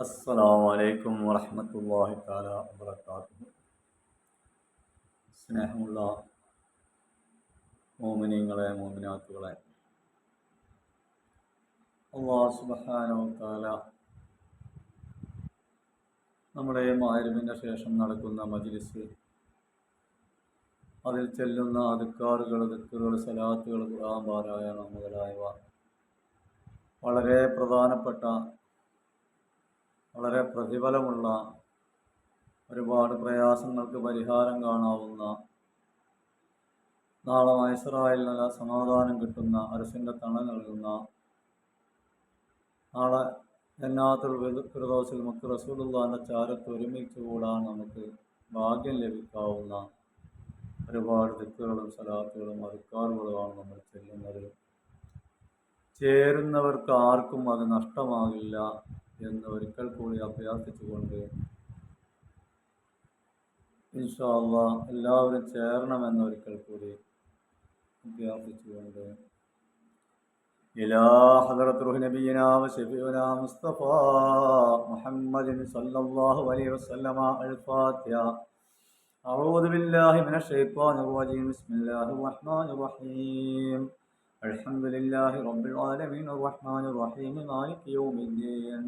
അസ്സലാമു അലൈക്കും വറഹ്മത്തുള്ളാഹി തആല വബറകാതുഹു. സ്നേഹമുള്ള മോമിനീങ്ങളെ മോമിനാത്തുകളെ, അല്ലാഹു സുബ്ഹാനഹു വ തആല നമ്മുടെ മഗ്‌രിബിന് ശേഷം നടക്കുന്ന മജ്‌ലിസ്, അതിൽ ചെല്ലുന്ന അദ്കാറുകൾ, ദിക്റുകൾ, സലാത്തുകൾ, ഖുർആൻ പാരായണം മുതലായവ വളരെ പ്രധാനപ്പെട്ട, വളരെ പ്രതിഫലമുള്ള, ഒരുപാട് പ്രയാസങ്ങൾക്ക് പരിഹാരം കാണാവുന്ന, നാളെ മഹ്ശറായിൽ നല്ല സമാധാനം കിട്ടുന്ന, അർശിൻ്റെ തണൽ നൽകുന്ന, നാളെ ജന്നാത്തുൽ ഫിർദൗസിൽ മുത്ത് റസൂലുള്ളാഹിന്റെ ചാരത്ത് ഒരുമിച്ച് കൂടാൻ നമുക്ക് ഭാഗ്യം ലഭിക്കാവുന്ന ഒരുപാട് ദിക്റുകളും സലാത്തുകളും അദ്കാറുകളുമാണ് നമ്മൾ ചെല്ലുന്നത്. ചേരുന്നവർക്ക് ആർക്കും അത് നഷ്ടമാകില്ല എന്ന് ഒരിക്കൽ കൂടി അഭ്യർത്ഥിച്ചുകൊണ്ട്, ഇൻഷാ അല്ലാഹ് എല്ലാവരും ചേരണമെന്ന് ഒരിക്കൽ കൂടി അഭ്യർത്ഥിച്ചുകൊണ്ട്, ഇലാ ഹദറത്ത് റൂഹി നബിയിനാ വശഫീഉനാ മുസ്തഫ മുഹമ്മദിൻ സല്ലല്ലാഹു അലൈഹി വസല്ലമ അൽ-ഫാത്തിഹ. അഊദു ബില്ലാഹി മിനശ് ശൈത്വാനിർ റജീം. ബിസ്മില്ലാഹിർ റഹ്മാനിർ റഹീം. അൽഹംദുലില്ലാഹി റബ്ബിൽ ആലമീൻ അർ-റഹ്മാനിർ റഹീം മാലികി യൗമിദ്ദീൻ.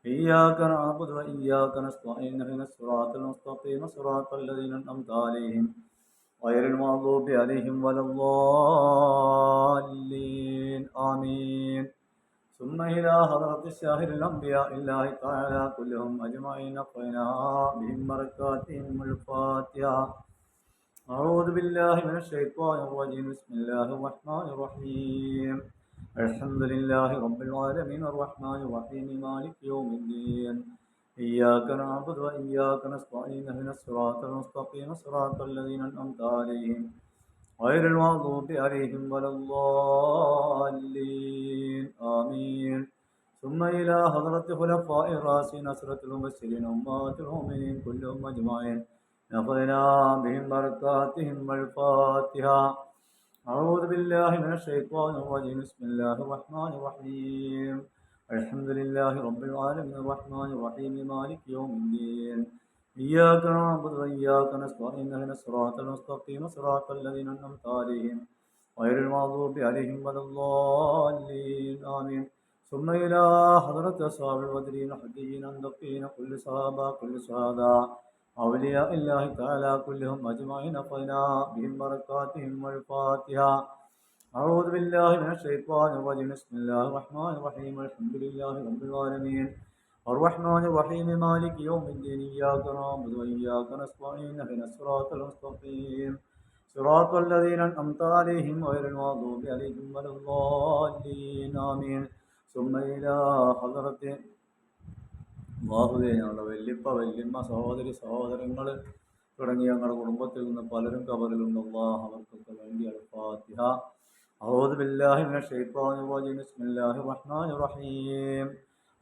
ഇയ്യാക നഅ്ബുദു വ ഇയ്യാക നസ്തഈൻ. ഇഹ്ദിനസ് സിറാത്തൽ മുസ്തഖീം സിറാത്തൽ ലദീന അൻഅംത അലൈഹിം ഗൈറിൽ മഗ്ദൂബി അലൈഹിം വലദ്ദാല്ലീൻ. ആമീൻ. ثم إلى حضرة الشاهد الأنبياء الله تعالى كلهم أجمعين قينا بهم بركاتهم الفاتحة. أعوذ بالله من الشيطان الرجيم. بسم الله الرحمن الرحيم. الحمد لله رب العالمين الرحمن الرحيم مالك يوم الدين. إياك نعبد وإياك نستعين. اهدنا الصراط المستقيم صراط الذين أنعمت عليهم غير المغضوب عليهم ولا الضالين. آمين. ثم إلى حضرة خلفاء الراشدين عشرة المبشرين أمهات المؤمنين كلهم أجمعين نفعنا بهم بركاتهم والفاتحة. أعوذ بالله من الشيطان الرجيم. بسم الله الرحمن الرحيم. الحمد لله رب العالمين الرحمن الرحيم مالك يوم الدين. إياك نعبد وإياك نستعين. اهدنا الصراط المستقيم صراط الذين أنعمت عليهم غير المغضوب عليهم ولا الضالين. آمين. ثم إلى حضرة أصحاب البدرين الحجيين النقيين كل صحابة كل شهداء أولياء الله تعالى كلهم أجمعين قينا بهم بركاتهم والفاتحة. أعوذ بالله من الشيطان الرجيم. بسم الله الرحمن الرحيم. الحمد لله رب العالمين الرحمن الرحيم مالك يوم الدين. إياك نعبد وإياك نستعين. اهدنا الصراط المستقيم صراط الذين أنعمت عليهم غير المغضوب عليهم ولا الضالين. آمين. ثم إلى حضرة അല്ലാഹുവേ, ഞങ്ങളുടെ വല്യപ്പ വല്യമ്മ സഹോദരി സഹോദരങ്ങൾ തുടങ്ങിയ ഞങ്ങളുടെ കുടുംബത്തിൽ നിന്ന് പലരും കബറിലുണ്ട്. അല്ലാഹ് അവർക്കൊക്കെ വേണ്ടി അൽ-ഫാത്തിഹ. അഊദു ബില്ലാഹി മിനശ് ശൈത്വാനിർ റജീം. ബിസ്മില്ലാഹിർ റഹ്മാനിർ റഹീം.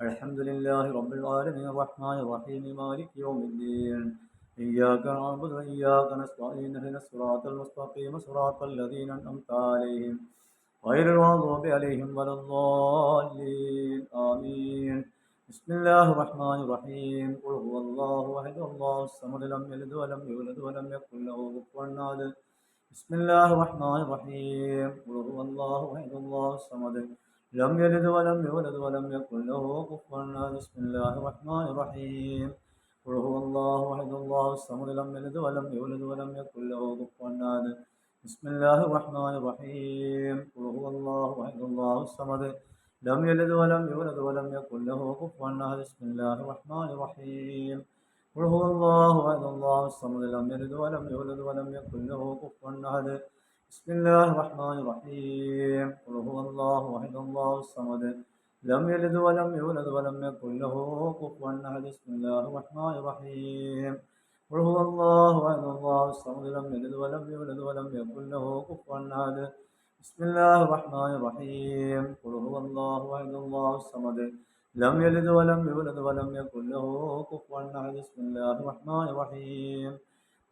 അൽഹംദുലില്ലാഹി റബ്ബിൽ ആലമീൻ റഹ്മാനിർ റഹീം മാലികി യൗമിദ്ദീൻ. ഇയ്യാക നഅ്ബുദു വ ഇയ്യാക നസ്തഈൻ. ഇഹ്ദിനസ് സിറാത്തൽ മുസ്തഖീം സിറാത്തൽ ലദീന അൻഅംത അലൈഹിം ഗൈറിൽ മഗ്ദൂബി അലൈഹിം വലദ്ദാല്ലീൻ. ആമീൻ. بسم الله الرحمن الرحيم. قل هو الله أحد الله الصمد لم يلد ولم يولد ولم يكن له كفوا أحد. بسم الله الرحمن الرحيم. قل هو الله أحد الله الصمد لم يلد ولم يولد ولم يكن له كفوا أحد. بسم الله الرحمن الرحيم. قل هو الله أحد الله الصمد لم يلد ولم يولد ولم يكن له كفوا أحد. بسم الله الرحمن الرحيم. قل هو الله أحد الله الصمد لم يلد ولم يولد ولم يكن له كفوا أحد. بسم الله الرحمن الرحيم. قل هو الله أحد الله الصمد لم يلد ولم يولد ولم يكن له كفوا أحد. بسم الله الرحمن الرحيم. قل هو الله أحد الله الصمد لم يلد ولم يولد ولم يكن له كفوا أحد. بسم الله الرحمن الرحيم. قل هو الله أحد الله الصمد لم يلد ولم يولد ولم يكن له كفوا أحد. بسم الله الرحمن الرحيم. قل هو الله أحد الله الصمد لم يلد ولم يولد ولم يكن له كفوا أحد. بسم الله الرحمن الرحيم.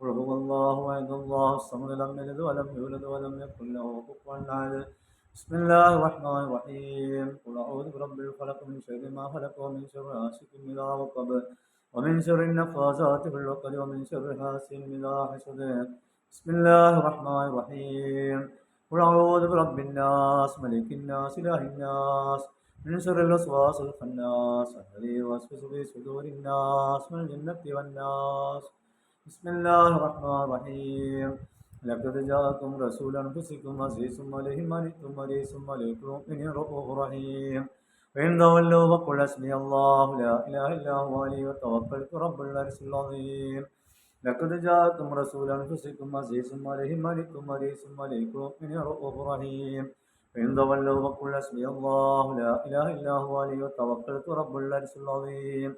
قل هو الله أحد الله الصمد لم يلد ولم يولد ولم يكن له كفوا أحد. بسم الله الرحمن الرحيم قل أعوذ برب الفلق من شر ما خلق ومن شر غاسق إذا وقب ومن شر النفاثات في العقد ومن شر حاسد إذا حسد بسم الله الرحمن الرحيم قل أعوذ برب الناس ملك الناس إله الناس من شر الوسواس الخناس الذي يوسوس في صدور الناس من الجنة والناس بسم الله الرحمن الرحيم لقد جاءكم رسول أنفسكم عزيز عليه ما عنتم حريص عليكم من رؤوف رحيم فإن تولوا فقل حسبي الله لا إله إلا هو عليه وتوكلت رب العرش العظيم لقد جاءكم رسول أنفسكم عزيز عليه ما عنتم حريص عليكم من رؤوف رحيم فإن تولوا فقل حسبي الله لا إله إلا هو عليه وتوكلت رب العرش العظيم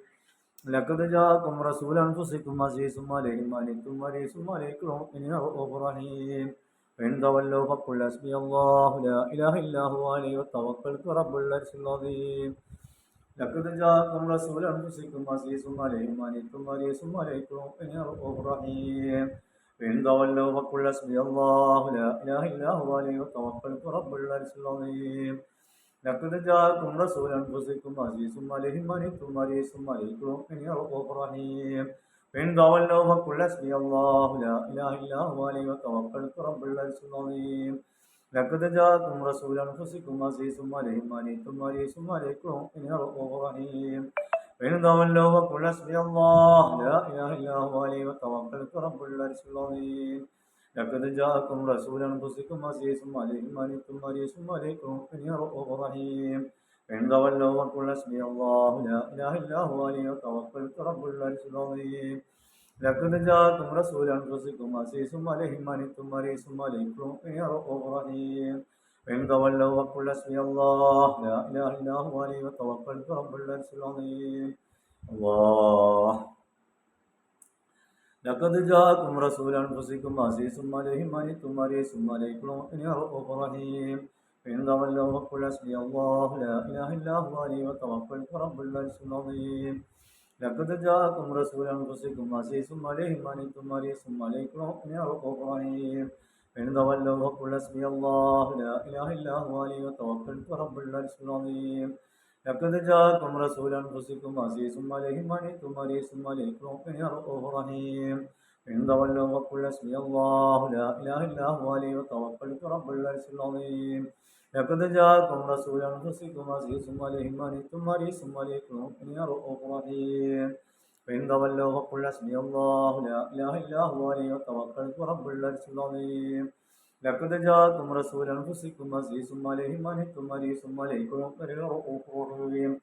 لقد جاءكم رسول أنفسكم عزيز عليه ما عنتم حريص عليكم من رؤوف رحيم فإن تولوا فقل حسبي الله لا إله إلا هو عليه وتوكلت رب العرش العظيم لقد جاءكم رسول أنفسكم عزيز عليه ما عنتم حريص عليكم من رؤوف رحيم فإن تولوا فقل حسبي الله لا إله إلا هو عليه وتوكلت رب العرش العظيم لقد جاءكم رسول أنفسكم عزيز عليه ما عنتم حريص عليكم من رؤوف رحيم فإن تولوا فقل حسبي الله لا إله إلا هو عليه وتوكلت رب العرش العظيم لقد جاءكم رسول أنفسكم عزيز عليه ما عنتم حريص عليكم من رؤوف رحيم فإن تولوا فقل حسبي الله لا إله إلا هو عليه وتوكلت رب العرش العظيم لقد جاءكم رسول أنفسكم عزيز عليه ما عنتم حريص عليكم من رؤوف رحيم فإن تولوا فقل حسبي الله لا إله إلا هو عليه وتوكلت رب العرش العظيم لقد جاءكم رسول أنفسكم عزيز عليه ما عنتم حريص عليكم من رؤوف رحيم فإن تولوا فقل حسبي الله لا إله إلا هو عليه وتوكلت رب العرش العظيم الله لقد جاءكم رسول أنفسكم عزيز عليه ما عنتم حريص عليكم من رؤوف رحيم فإن تولوا فقل حسبي الله لا إله إلا هو عليه وتوكلت رب العرش العظيم لقد جاءكم رسول أنفسكم عزيز عليه ما عنتم حريص عليكم من رؤوف رحيم فإن تولوا فقل حسبي الله لا إله إلا هو عليه وتوكلت رب العرش العظيم لقد جاءكم رسول أنفسكم عزيز عليه ما عنتم حريص عليكم من رؤوف رحيم فإن تولوا فقل حسبي الله لا إله إلا هو عليه وتوكلت رب العرش العظيم لقد جاءكم رسول أنفسكم عزيز عليه ما عنتم حريص عليكم من رؤوف رحيم فإن تولوا فقل حسبي الله لا إله إلا هو عليه وتوكلت رب العرش العظيم لقد جاءكم رسول أنفسكم عزيز عليه ما عنتم حريص عليكم من رؤوف رحيم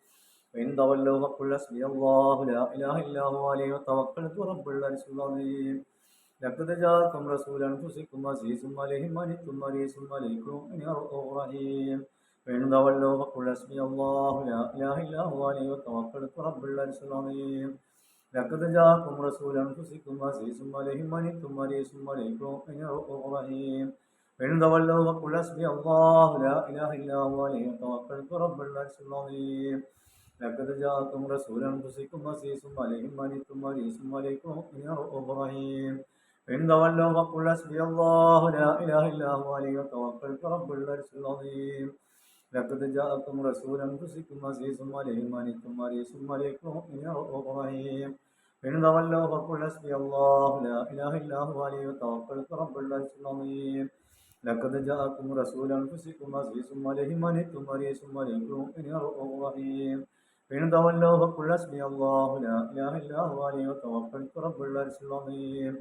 فإن تولوا فقل حسبي الله لا إله إلا هو عليه وتوكلت رب العرش العظيم لقد جاءكم رسول أنفسكم عزيز عليه ما عنتم حريص عليكم من رؤوف رحيم فإن تولوا فقل حسبي الله لا إله إلا هو عليه وتوكلت رب العرش العظيم لقد جاءكم رسول أنفسكم عزيز عليه ما عنتم حريص عليكم من رؤوف رحيم فإن تولوا فقل حسبي الله لا إله إلا هو عليه وتوكلت رب العرش العظيم لقد جاءكم رسول أنفسكم عزيز عليه ما عنتم حريص عليكم من رؤوف رحيم فإن تولوا فقل حسبي الله لا إله إلا هو عليه وتوكلت رب العرش العظيم لقد جاءكم رسول أنفسكم عزيز عليه ما عنتم حريص عليكم من رؤوف رحيم فإن تولوا فقل حسبي الله لا إله إلا هو عليه وتوكلت رب العرش العظيم لقد جاءكم رسول أنفسكم عزيز عليه ما عنتم حريص عليكم من رؤوف رحيم فإن تولوا فقل حسبي الله لا إله إلا هو عليه وتوكلت رب العرش العظيم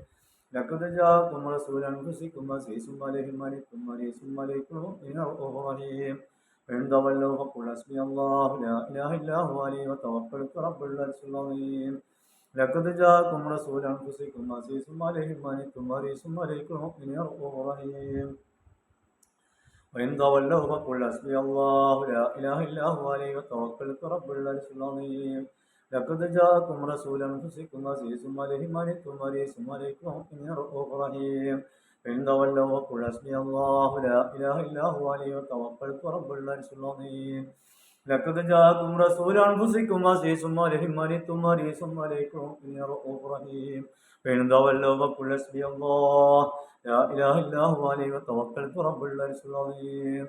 لقد جاءكم رسول أنفسكم عزيز عليه ما عنتم حريص عليكم من رؤوف رحيم فإن تولوا فقل حسبي الله لا إله إلا هو عليه وتوكلت رب العرش العظيم لقد جاءكم رسول أنفسكم عزيز عليه ما عنتم حريص عليكم من رؤوف رحيم وإن تولوا فقل حسبي الله لا إله إلا هو عليه وتوكلت رب العرش العظيم لقد جاءكم رسول أنفسكم عزيز عليه ما عنتم حريص عليكم من رؤوف رحيم فإن تولوا فقل حسبي الله لا إله إلا هو عليه وتوكلت رب العرش العظيم لقد جاءكم رسول أنفسكم عزيز عليه ما عنتم حريص عليكم من رؤوف رحيم فإن تولوا فقل حسبي الله لا إله إلا هو عليه وتوكلت رب العرش العظيم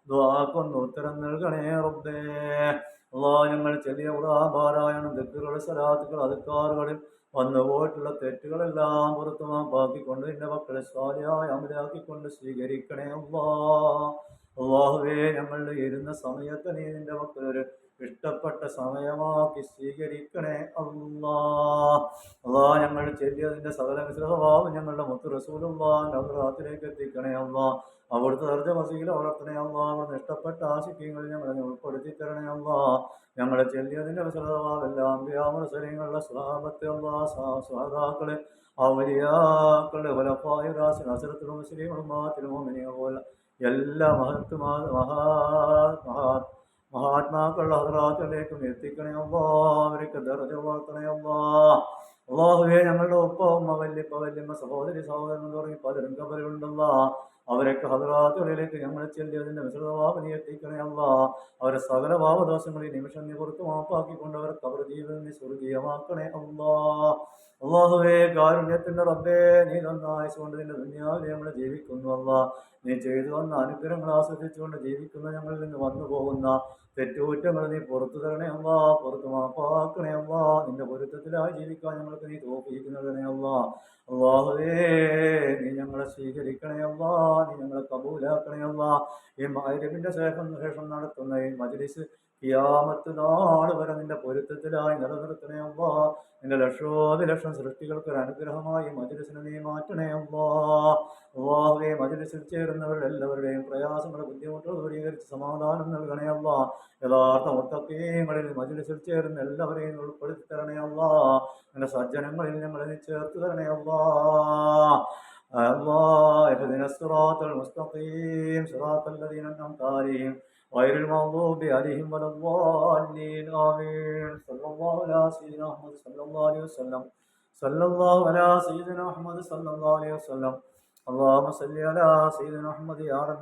ദുആക്കൊന്ന് ഉത്തരം നൽകണേ റബ്ബേ. ഞങ്ങൾ ചെറിയ പാരായണം, ദിക്റുകൾ, സ്വലാത്തുകൾ, അദ്കാറുകളിൽ വന്നുപോയിട്ടുള്ള തെറ്റുകളെല്ലാം പുറത്തു മാപ്പാക്കിക്കൊണ്ട് നിന്റെ മക്കളെ സ്വാലിഹായ അമലാക്കിക്കൊണ്ട് സ്വീകരിക്കണേ അല്ലാഹുവേ. ഞങ്ങളുടെ ഇരുന്ന സമയത്ത് നീ നിന്റെ മക്കളൊരു ഇഷ്ടപ്പെട്ട സമയമാക്കി സ്വീകരിക്കണേ ഞങ്ങൾ ചെല്ലിയതിന്റെ സകല മിശ്രഭാവം ഞങ്ങളുടെ മുത്ത് റസൂലുള്ളാഹിന്റെ ഹദ്റത്തിലേക്ക് എത്തിക്കണേ അവിടുത്തെ ദർജ വസീല വളർത്തണേ അവിടുന്ന് ഇഷ്ടപ്പെട്ട ആശിക്യങ്ങൾ ഞങ്ങളെ ഉൾപ്പെടുത്തി തരണേ ഞങ്ങളെ ചെല്ലിയതിന്റെ മിശ്രഭാവം എല്ലാം വ്യാമസരങ്ങളുടെ സ്വഭാവത്തെ സ്വാതാക്കള് ഔലിയാക്കളുടെ വലപ്പായുരാസിന് അസരത്തിലും മുസ്ലിങ്ങളും പോലെ എല്ലാ മഹാത്മാക്കളുടെ ഹദ്റാത്തിലേക്കും എത്തിക്കണേ അവർക്ക് ദർജ വളർത്തണേ അല്ലാഹുവേ. ഞങ്ങളുടെ ഉപ്പ ഉമ്മ വല്യപ്പ വല്യമ്മ സഹോദരി സഹോദരൻ തുടങ്ങി പലരും കബറിലുണ്ടല്ല. അവരൊക്കെ ഹദ്റാത്തുകളിലേക്ക് ഞങ്ങൾ ചെല്ലിയതിന്റെ മിശ്രിതഭാവനി എത്തിക്കണേ അവരെ സകല ഭാവദോഷങ്ങളിൽ നിമിഷം നീ പുറത്തു മാപ്പാക്കിക്കൊണ്ട് അവർക്ക് അവർ ജീവിതം നീ സ്വർഗീയമാക്കണേ അല്ലാഹുവേ. കാരുണ്യത്തിന്റെ റബ്ബേ, നീ നന്നായിച്ചുകൊണ്ട് നിന്റെ ദുനിയാവിൽ ഞങ്ങൾ ജീവിക്കുന്നു നീ ചെയ്തു വന്ന അനുഗ്രഹങ്ങൾ ആസ്വദിച്ചുകൊണ്ട് ജീവിക്കുന്ന ഞങ്ങളിൽ നിന്ന് വന്നു പോകുന്ന തെറ്റുകുറ്റങ്ങൾ നീ പുറത്തു തരണേ പുറത്തു മാപ്പാക്കണേ നിന്റെ പൊരുത്തത്തിലായി ജീവിക്കാൻ ഞങ്ങൾക്ക് നീ തോപ്പിക്കുന്നതണേ അല്ലാഹുവേ. നീ ഞങ്ങളെ സ്വീകരിക്കണേ നീ ഞങ്ങളെ കബൂലാക്കണേ ഈ മഗ്‌രിബിന്റെ ശേഷം നടത്തുന്ന ഈ മജ്‌ലിസ് ഖിയാമത്ത് നാൾ വരെ നിന്റെ പൊരുത്തത്തിലായി നിലനിർത്തണേ നിന്റെ ലക്ഷോപലക്ഷം സൃഷ്ടികൾക്ക് ഒരു അനുഗ്രഹമായി മജ്‌ലിസിനെ നീ മാറ്റണേ അല്ലാഹുവേ. മജ്‌ലിസിൽ ചേരുന്നവരുടെ എല്ലാവരുടെയും പ്രയാസങ്ങൾ ബുദ്ധിമുട്ടുകൾ ദൂരീകരിച്ച് സമാധാനം നൽകണേ യഥാർത്ഥ മുത്തഖീങ്ങളിൽ മജ്‌ലിസിൽ ചേരുന്ന എല്ലാവരെയും ഉൾപ്പെടുത്തി തരണേ നിന്റെ സജ്ജനങ്ങളിൽ ഞങ്ങളെ നീ ചേർത്ത് തരണേ اهدنا الصراط المستقيم صراط الذين أنعمت عليهم غير المغضوب عليهم ولا الضالين آمين. صلى الله على سيدنا محمد صلى الله عليه وسلم. صلى الله على سيدنا محمد صلى الله عليه وسلم. اللهم صل على سيدنا محمد يا رب.